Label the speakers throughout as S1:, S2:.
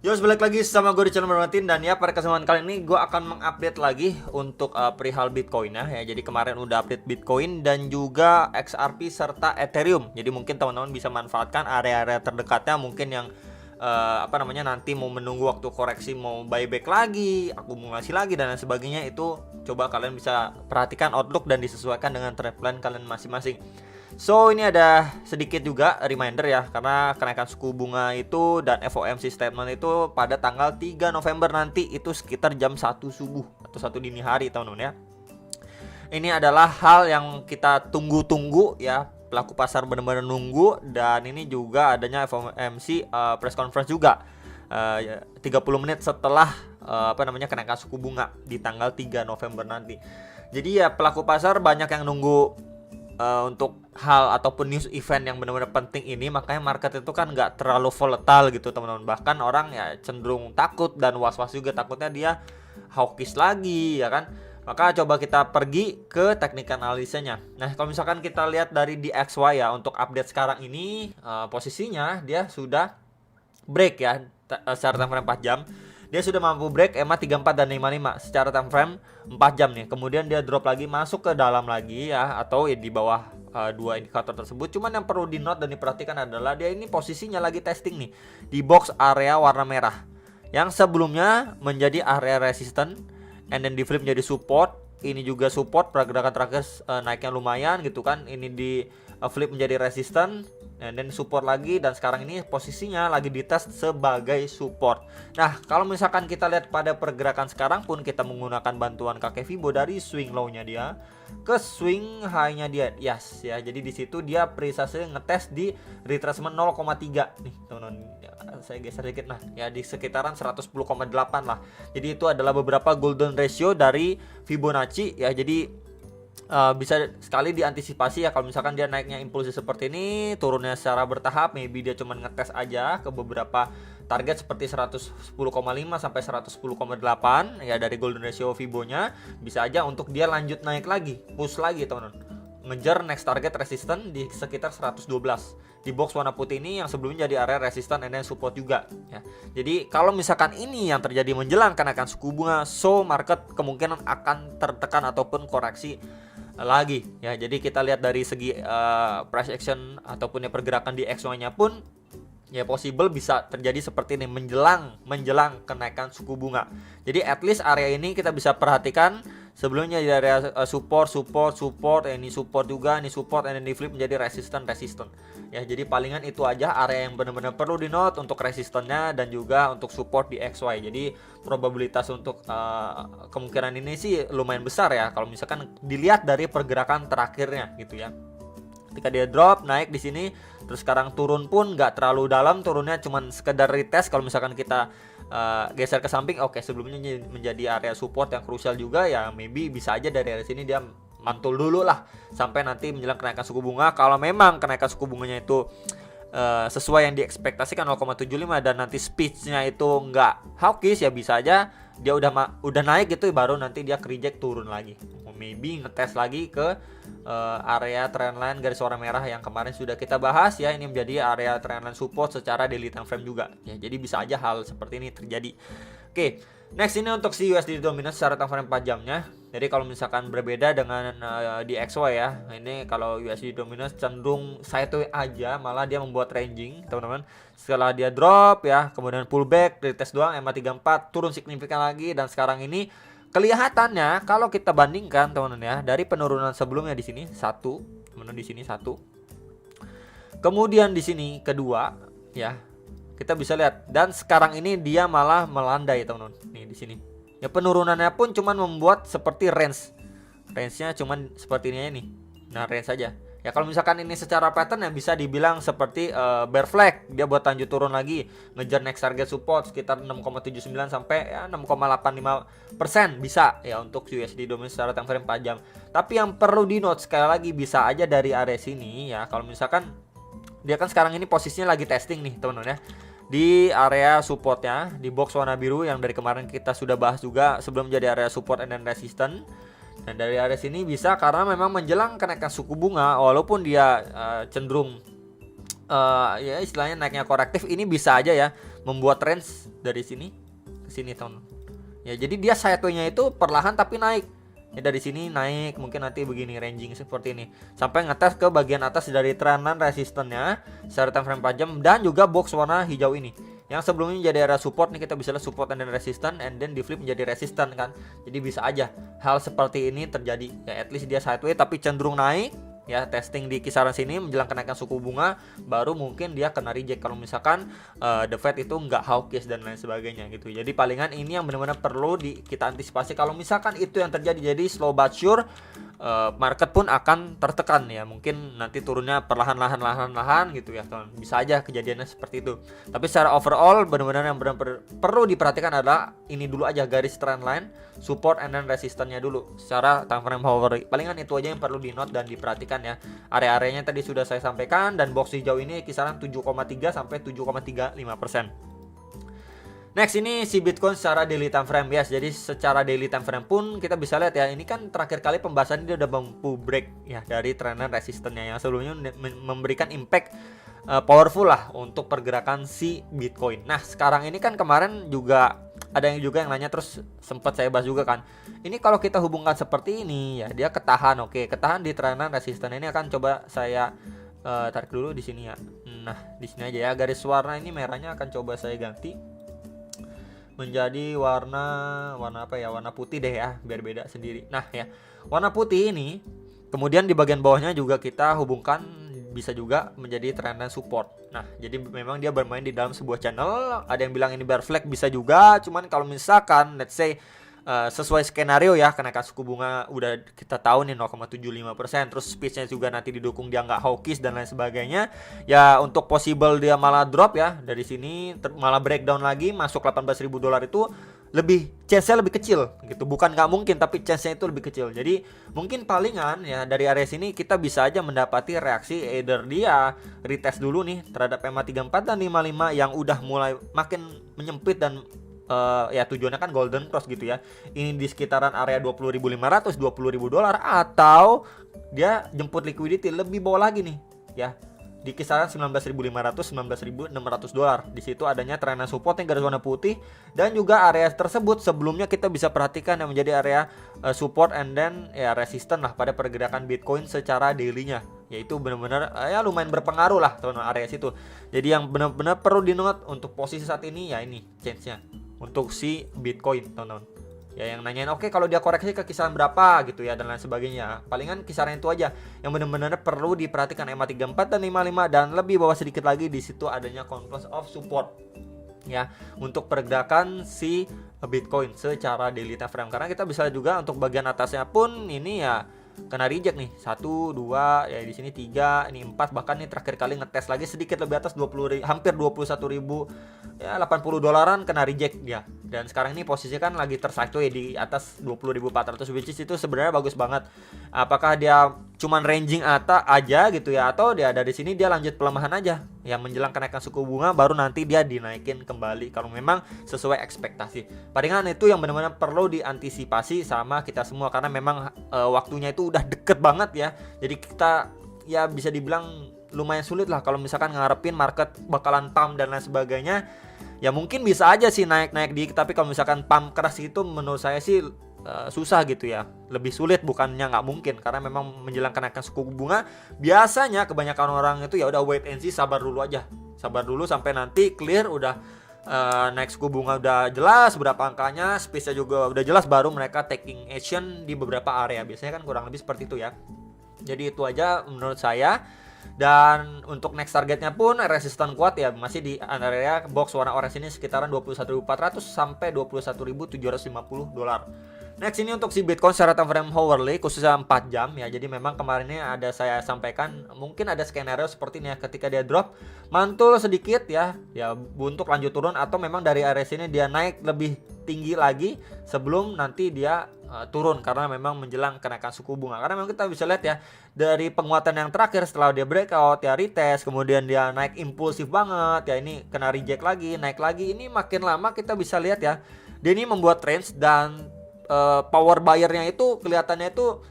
S1: Yo, balik lagi sama gue di channel Martin. Dan ya, pada kesempatan kali ini gue akan mengupdate lagi untuk perihal Bitcoin ya. Jadi kemarin udah update Bitcoin dan juga XRP serta Ethereum. Jadi mungkin teman-teman bisa manfaatkan area-area terdekatnya, mungkin yang nanti mau menunggu waktu koreksi, mau buyback lagi, akumulasi lagi dan lain sebagainya. Itu coba kalian bisa perhatikan outlook dan disesuaikan dengan trend plan kalian masing-masing. So, ini ada sedikit juga reminder ya, karena kenaikan suku bunga itu dan FOMC statement itu pada tanggal 3 November nanti, itu sekitar jam 1 subuh atau 1 dini hari, teman-teman ya. Ini adalah hal yang kita tunggu-tunggu ya, pelaku pasar benar-benar nunggu. Dan ini juga adanya FOMC press conference juga 30 menit setelah kenaikan suku bunga di tanggal 3 November nanti. Jadi ya, pelaku pasar banyak yang nunggu untuk hal ataupun news event yang benar-benar penting ini. Makanya market itu kan nggak terlalu volatile gitu, teman-teman. Bahkan orang ya cenderung takut dan was-was juga, takutnya dia hawkish lagi ya kan. Maka coba kita pergi ke teknik analisanya. Nah, kalau misalkan kita lihat dari DXY ya, untuk update sekarang ini posisinya dia sudah break ya, secara time frame 4 jam. Dia sudah mampu break EMA 34 dan 55 secara time frame 4 jam nih. Kemudian dia drop lagi, masuk ke dalam lagi ya, atau di bawah dua indikator tersebut. Cuman yang perlu di note dan diperhatikan adalah dia ini posisinya lagi testing nih di box area warna merah, yang sebelumnya menjadi area resistance and then di flip menjadi support. Ini juga support, pergerakan terakhir naiknya lumayan gitu kan. Ini di flip menjadi resistance dan support lagi, dan sekarang ini posisinya lagi dites sebagai support. Nah, kalau misalkan kita lihat pada pergerakan sekarang pun, kita menggunakan bantuan kakek Fibo dari swing low-nya dia ke swing high-nya dia. Yes ya. Jadi di situ dia precisely ngetes di retracement 0,3 nih, teman-teman. Saya geser dikit, nah ya di sekitaran 110,8 lah. Jadi itu adalah beberapa golden ratio dari Fibonacci ya. Jadi bisa sekali diantisipasi ya, kalau misalkan dia naiknya impulsif seperti ini, turunnya secara bertahap, maybe dia cuma ngetes aja ke beberapa target seperti 110,5 sampai 110,8 ya dari golden ratio Fibonya. Bisa aja untuk dia lanjut naik lagi, push lagi teman-teman, ngejar next target resistance di sekitar 112 di box warna putih ini, yang sebelumnya jadi area resistance and support juga ya. Jadi kalau misalkan ini yang terjadi menjelang kenaikan suku bunga, so market kemungkinan akan tertekan ataupun koreksi lagi ya. Jadi kita lihat dari segi price action ataupun ya pergerakan di XY-nya pun ya possible bisa terjadi seperti ini menjelang kenaikan suku bunga. Jadi at least area ini kita bisa perhatikan sebelumnya di area support, ini support juga, ini support, and di flip menjadi resistance ya. Jadi palingan itu aja area yang benar-benar perlu di note untuk resistennya dan juga untuk support di XY. Jadi probabilitas untuk kemungkinan ini sih lumayan besar ya, kalau misalkan dilihat dari pergerakan terakhirnya gitu ya. Ketika dia drop naik di sini, terus sekarang turun pun nggak terlalu dalam turunnya, cuman sekedar retest. Kalau misalkan kita geser ke samping, oke, sebelumnya menjadi area support yang krusial juga ya, maybe bisa aja dari area sini dia mantul dulu lah sampai nanti menjelang kenaikan suku bunga. Kalau memang kenaikan suku bunganya itu sesuai yang diekspektasikan 0,75 dan nanti speech-nya itu nggak hawkish ya, bisa aja dia udah naik gitu, baru nanti dia reject turun lagi, maybe ngetes lagi ke area trendline garis warna merah yang kemarin sudah kita bahas ya. Ini menjadi area trendline support secara daily time frame juga ya. Jadi bisa aja hal seperti ini terjadi. Oke, next ini untuk si USD dominance secara time frame 4 jamnya. Jadi kalau misalkan berbeda dengan di XY ya, ini kalau USD dominance cenderung sideways aja, malah dia membuat ranging teman-teman. Setelah dia drop ya, kemudian pullback, retest doang EMA 34, turun signifikan lagi, dan sekarang ini kelihatannya kalau kita bandingkan teman-teman ya, dari penurunan sebelumnya di sini satu, teman-teman, di sini satu, kemudian di sini kedua ya, kita bisa lihat, dan sekarang ini dia malah melandai teman-teman. Nih di sini ya, penurunannya pun cuman membuat seperti range-nya cuman seperti ini nih. Nah, range saja ya. Kalau misalkan ini secara pattern ya bisa dibilang seperti bear flag, dia buat lanjut turun lagi, ngejar next target support sekitar 6,79 sampai ya 6,85% bisa ya untuk USD dominance secara time frame 4 jam. Tapi yang perlu di note sekali lagi, bisa aja dari area sini ya, kalau misalkan dia kan sekarang ini posisinya lagi testing nih teman-teman ya, di area supportnya di box warna biru yang dari kemarin kita sudah bahas juga sebelum jadi area support and resistance. Dan dari area sini bisa, karena memang menjelang kenaikan suku bunga, walaupun dia cenderung ya istilahnya naiknya korektif ini bisa aja ya membuat range dari sini ke sini teman. Ya jadi dia sideway-nya itu perlahan tapi naik. Ya dari sini naik, mungkin nanti begini ranging seperti ini sampai ngetes ke bagian atas dari trenan resistannya secara time frame 4 jam dan juga box warna hijau ini. Yang sebelumnya jadi area support nih, kita bisa lihat support and then resistance and then di flip menjadi resistance kan. Jadi bisa aja hal seperti ini terjadi. Ya at least dia sideways tapi cenderung naik. Ya testing di kisaran sini menjelang kenaikan suku bunga, baru mungkin dia kena reject kalau misalkan the Fed itu nggak hawkish dan lain sebagainya gitu. Jadi palingan ini yang benar-benar perlu kita antisipasi kalau misalkan itu yang terjadi. Jadi slow but sure market pun akan tertekan ya, mungkin nanti turunnya perlahan-lahan gitu ya teman. Bisa aja kejadiannya seperti itu. Tapi secara overall benar-benar yang benar-benar perlu diperhatikan adalah ini dulu aja, garis trend line, support and then resistance-nya dulu secara time frame hourly. Palingan itu aja yang perlu di note dan diperhatikan ya. Area-areanya tadi sudah saya sampaikan dan box hijau ini kisaran 7,3 sampai 7,35%. Next ini si Bitcoin secara daily time frame ya. Jadi secara daily time frame pun kita bisa lihat ya, ini kan terakhir kali pembahasan dia udah mampu break ya dari trend resistennya yang sebelumnya memberikan impact powerful lah untuk pergerakan si Bitcoin. Nah sekarang ini kan kemarin juga ada yang nanya, terus sempat saya bahas juga kan. Ini kalau kita hubungkan seperti ini ya, dia ketahan, oke, ketahan di trend resisten ini akan coba saya tarik dulu di sini ya. Nah di sini aja ya, garis warna ini merahnya akan coba saya ganti menjadi warna apa ya, warna putih deh ya, biar beda sendiri. Nah ya, warna putih ini kemudian di bagian bawahnya juga kita hubungkan, bisa juga menjadi trend line support. Nah jadi memang dia bermain di dalam sebuah channel. Ada yang bilang ini bear flag, bisa juga. Cuman kalau misalkan let's say sesuai skenario ya, kenaikan suku bunga udah kita tahu nih 0,75%, terus speech-nya juga nanti didukung dia nggak hawkish dan lain sebagainya ya, untuk possible dia malah drop ya dari sini, malah breakdown lagi masuk $18.000 itu lebih, chance-nya lebih kecil gitu, bukan nggak mungkin tapi chance-nya itu lebih kecil. Jadi mungkin palingan ya dari area sini kita bisa aja mendapati reaksi either dia retest dulu nih terhadap EMA 34 dan 55 yang udah mulai makin menyempit dan ya tujuannya kan golden cross gitu ya. Ini di sekitaran area 20.500, $20.000, atau dia jemput liquidity lebih bawah lagi nih ya, di kisaran 19.500, $19.600. Di situ adanya trend support yang garis warna putih, dan juga area tersebut sebelumnya kita bisa perhatikan yang menjadi area support and then ya resistance lah pada pergerakan Bitcoin secara daily-nya. Yaitu benar-benar ya lumayan berpengaruh lah teman-teman area situ. Jadi yang benar-benar perlu di-note untuk posisi saat ini ya ini change-nya untuk si Bitcoin teman-teman. Ya yang nanyain oke, kalau dia koreksi ke kisaran berapa gitu ya dan lain sebagainya. Palingan kisaran itu aja yang benar-benar perlu diperhatikan, EMA 34 dan 55, dan lebih bawah sedikit lagi di situ adanya confluence of support ya untuk pergerakan si Bitcoin secara daily time frame. Karena kita bisa juga untuk bagian atasnya pun ini ya kena reject nih, 1, 2 ya, di sini 3, ini 4, bahkan nih terakhir kali ngetes lagi sedikit lebih atas 20, hampir 21.000 ya, $80 kena reject dia. Dan sekarang ini posisinya kan lagi tersideways di atas 20.400, which is itu sebenarnya bagus banget. Apakah dia cuman ranging aja gitu ya, atau dia dari sini dia lanjut pelemahan aja yang menjelang kenaikan suku bunga, baru nanti dia dinaikin kembali kalau memang sesuai ekspektasi. Palingan itu yang benar-benar perlu diantisipasi sama kita semua, karena memang waktunya itu udah deket banget ya. Jadi kita ya bisa dibilang lumayan sulit lah kalau misalkan ngarepin market bakalan pump dan lain sebagainya. Ya mungkin bisa aja sih naik-naik dikit, tapi kalau misalkan pump keras itu menurut saya sih susah gitu ya. Lebih sulit, bukannya nggak mungkin, karena memang menjelang kenaikan suku bunga biasanya kebanyakan orang itu ya udah wait and see, sabar dulu aja. Sabar dulu sampai nanti clear, udah naik suku bunga udah jelas berapa angkanya, space-nya juga udah jelas, baru mereka taking action di beberapa area. Biasanya kan kurang lebih seperti itu ya. Jadi itu aja menurut saya. Dan untuk next targetnya pun resisten kuat ya, masih di area box warna orange ini sekitaran 21.400 sampai $21.750. Next ini untuk si Bitcoin secara time frame hourly khususnya 4 jam ya. Jadi memang kemarin ini ada saya sampaikan mungkin ada skenario seperti ini ya, ketika dia drop mantul sedikit ya untuk lanjut turun, atau memang dari area sini dia naik lebih tinggi lagi sebelum nanti dia turun karena memang menjelang kenaikan suku bunga. Karena memang kita bisa lihat ya dari penguatan yang terakhir setelah dia breakout ya retest, kemudian dia naik impulsif banget ya, ini kena reject lagi, naik lagi. Ini makin lama kita bisa lihat ya dia ini membuat range, dan power buyer-nya itu kelihatannya itu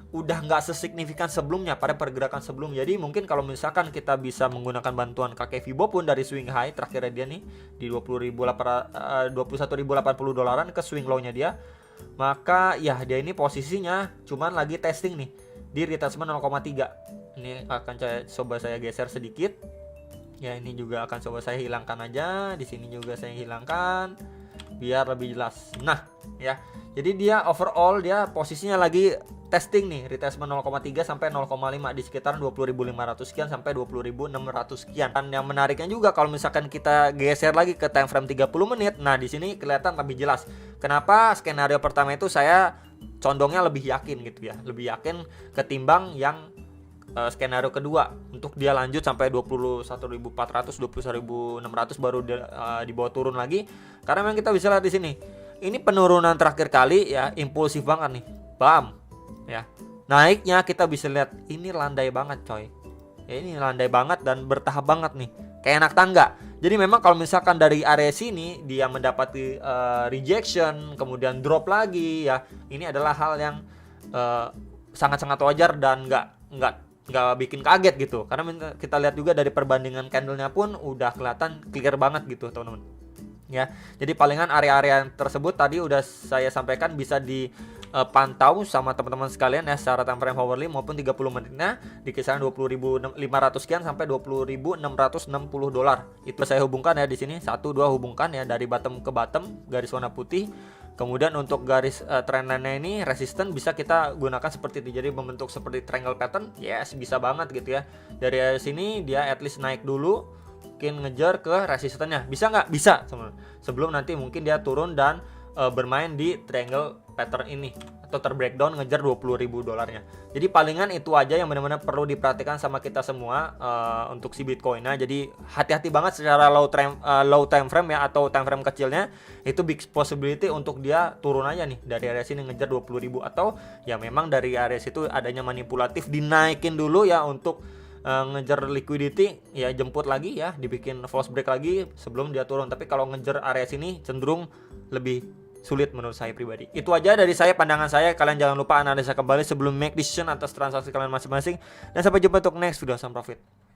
S1: udah nggak sesignifikan sebelumnya pada pergerakan sebelum. Jadi mungkin kalau misalkan kita bisa menggunakan bantuan kakek Fibo pun dari swing high terakhirnya dia nih di 21.080 dolaran ke swing low-nya dia, maka ya dia ini posisinya cuman lagi testing nih di retracement 0,3. Ini akan coba saya geser sedikit. Ya, ini juga akan coba saya hilangkan aja. Di sini juga saya hilangkan biar lebih jelas. Nah, ya. Jadi dia overall dia posisinya lagi testing nih retracement 0,3 sampai 0,5 di sekitaran 20.500 sekian sampai 20.600 sekian. Dan yang menariknya juga kalau misalkan kita geser lagi ke time frame 30 menit, nah di sini kelihatan lebih jelas. Kenapa skenario pertama itu saya condongnya lebih yakin gitu ya. Lebih yakin ketimbang yang skenario kedua untuk dia lanjut sampai 21.400, 21.600 baru dibawa turun lagi. Karena memang kita bisa lihat di sini. Ini penurunan terakhir kali ya, impulsif banget nih. Bam. Ya. Naiknya kita bisa lihat ini landai banget, coy. Ya, ini landai banget dan bertahap banget nih. Kayak anak tangga. Jadi memang kalau misalkan dari area sini dia mendapati rejection, kemudian drop lagi ya. Ini adalah hal yang sangat-sangat wajar dan nggak bikin kaget gitu. Karena kita lihat juga dari perbandingan candlenya pun udah kelihatan clear banget gitu, teman-teman. Ya, jadi palingan area-area tersebut tadi udah saya sampaikan bisa dipantau sama teman-teman sekalian ya secara time frame hourly maupun 30 menitnya di kisaran 20.500 sekian sampai 20.660 dolar. Itu saya hubungkan ya di sini 1 2 hubungkan ya dari bottom ke bottom garis warna putih. Kemudian untuk garis trendline-nya ini resisten bisa kita gunakan seperti itu. Jadi membentuk seperti triangle pattern. Yes, bisa banget gitu ya. Dari sini dia at least naik dulu, mungkin ngejar ke resistennya. Bisa nggak? Bisa, teman. Sebelum nanti mungkin dia turun dan bermain di triangle pattern ini atau terbreakdown ngejar 20.000 dolarnya. Jadi palingan itu aja yang benar-benar perlu diperhatikan sama kita semua untuk si Bitcoin. Nah, jadi hati-hati banget secara low time frame ya atau time frame kecilnya itu big possibility untuk dia turun aja nih dari area sini ngejar 20.000 atau ya memang dari area situ adanya manipulatif dinaikin dulu ya untuk ngejar liquidity ya, jemput lagi ya, dibikin false break lagi sebelum dia turun. Tapi kalau ngejar area sini cenderung lebih sulit menurut saya pribadi. Itu aja dari saya, pandangan saya. Kalian jangan lupa analisa kembali sebelum make decision atas transaksi kalian masing-masing. Dan sampai jumpa untuk next video. Sam Profit.